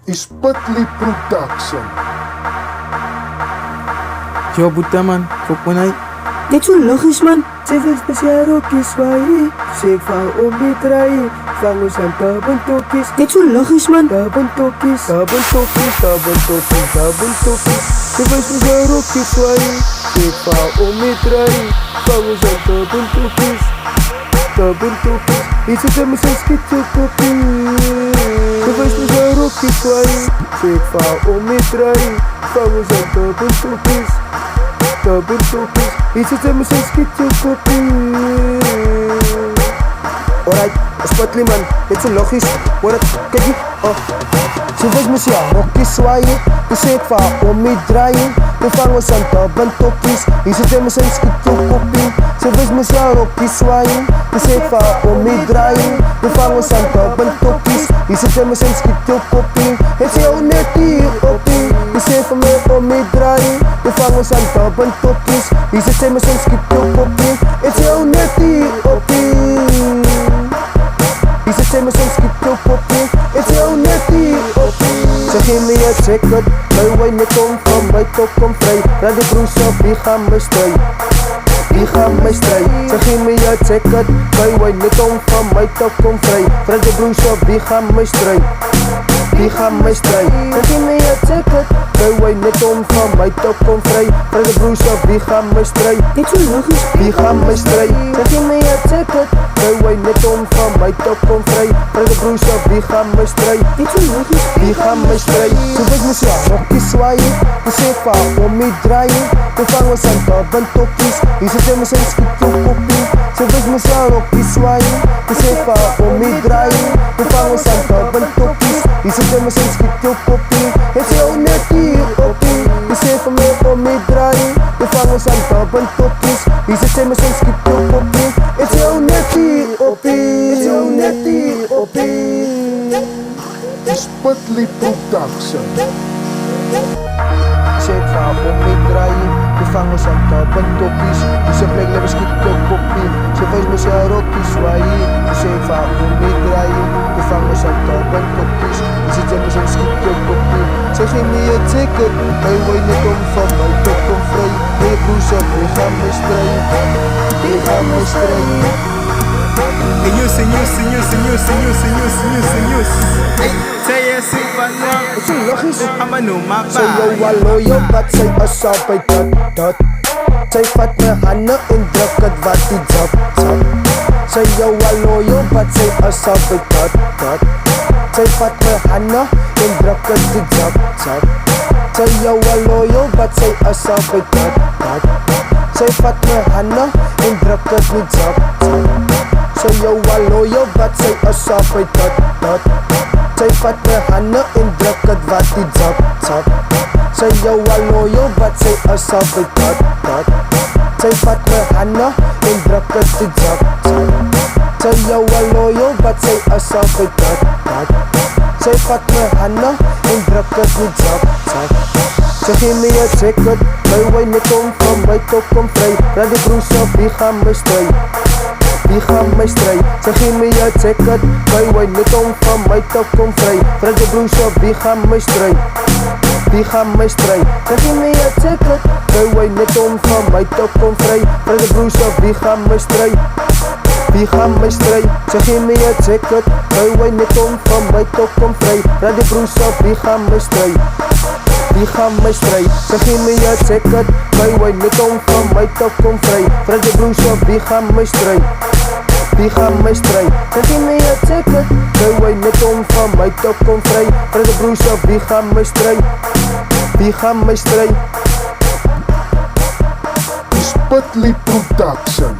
is Putli Production. Yo puta man, fuck man ay. Dit zo logisch man. Zeg eens speciaal rokjes zwaai. Zeg van ombedraai. Vang ons aan tabentokjes. Dit zo logisch man. Tabentokjes, tabentokjes, tabentokjes, tabentokjes. Zeg eens speciaal rokjes zwaai. Zeg van ombedraai. Vang ons aan tabentokjes. Tabentokjes. Iets is hem zijn schietjekopie. Zeg eens speciaal rokjes zwaai. Zeg van ombedraai. Vang ons aan tabentokjes. Tabentokjes. Iets is hem zijn schietjekopie. Alright, Putli man, dit is logisch. Hoor het, kijk je, ze weet me ja, rokjes zwaaien. De zeep van om me draaien. De vangers aan tabentokjes. Hier zit hem zijn schietjekopie. Ze weet me ja, rokjes zwaaien. De zeep van om me draaien. De vangers aan tabentokjes. Hier zit hem zijn schietjekopie. Het is jou net hier opie. De zeep van me om me draaien. De vangers aan tabentokjes. Hier zit hem zijn schietjekopie. Het is jou net hier opie. Hier zit hem zijn schietjekopie. Het is jou net hier opie. Ze geven me je ticket. Mijn wijn niet om van mij toch kom vrij. Raad de broers op, die gaan me strijd. Die gaan mij strijd. Ze geven me je ticket. Mijn wijn niet om van mij toch kom vrij. Raad de broers op, die gaan me strijd. Die gaan mij strijd. Ze geven me je ticket. Mijn wijn niet om van mij toch kom vrij. Raad de broers op, die gaan me strijd. Dit zo logisch. Die gaan mij strijd. Ze geven me je ticket. Mijn wijn niet om van mij toch kom vrij. Raad de broers op, die gaan me strijd. Dit zo logisch. Die gaan me strijd. Ze weet me ja, rokjes zwaaien. De zeep van om me draaien. De vangers aan tabentokjes. Hier zit hem zijn schietjekopie. Ze weet me ja, rokjes zwaaien. De zeep van om me draaien. De vangers aan tabentokjes. Hier zit hem zijn schietjekopie. Het is jou net hier opie. De zeep van me om me draaien. De vangers aan tabentokjes. Hier zit hem zijn schietjekopie. Het is jou net hier opie. Het is jou net hier opie. Is Putli Production. Zeep van om me draaien. De vangers aan tabentokjes. Die ze plek leven schietjekopie. Ze wees me zijn rokjes zwaaien. De zeep van om me draaien. De vangers aan tabentokjes. Die zitten met zijn schietjekopie. Ze geven me je ticket. Wij wijn niet om van mij toch kom vrij. Hey broers op, die gaan me strijden. Die gaan me strijden. Senhor. Say yes, Het is logisch. I'm a new my Say yo wallo yo wat say asap by dat. Say vat me handen en druk het wat die zap. Say yo wallo yo wat say asap by dat. Say vat me handen en druk het die zap. Say yo wallo yo wat say asap by dat. Say vat me handen en druk het die zap. Say yo wallo yo wat say asap by dat. Say vat me handen en druk het wat die zap. Say yo wallo yo wat say asap by dat. Say vat me handen en druk het die zap. Say yo wallo yo wat say asap by dat. Say vat me handen en druk het die zap. Ze geven me je ticket. Mijn wijn niet om van mij toch kom vrij. Raad de broers op, die gaan me strijd. Die gaan mij strijd. Ze geven me je ticket. Mijn wijn niet om van mij toch kom vrij. Raad de broers op, die gaan me strijd. Die gaan mij strijd. Ze geven me je ticket. Mijn wijn niet om van mij toch kom vrij. Raad de broers op, die gaan me strijd. Die gaan mij strijd. Ze geven me je ticket. Mijn wijn niet om van mij toch kom vrij. Raad de broers op, die gaan me strijd. Die gaan mij strijd. Ze geven me je ticket. Mijn wijn niet om van mij toch kom vrij. Raad de broers op, die gaan mij strijd. Die gaan mij strijd. Ze geven me je ticket. Mijn wijn niet om van mij toch kom vrij. Raad de broers op, die gaan mij strijd. Die gaan mij strijd. Is Putli Production.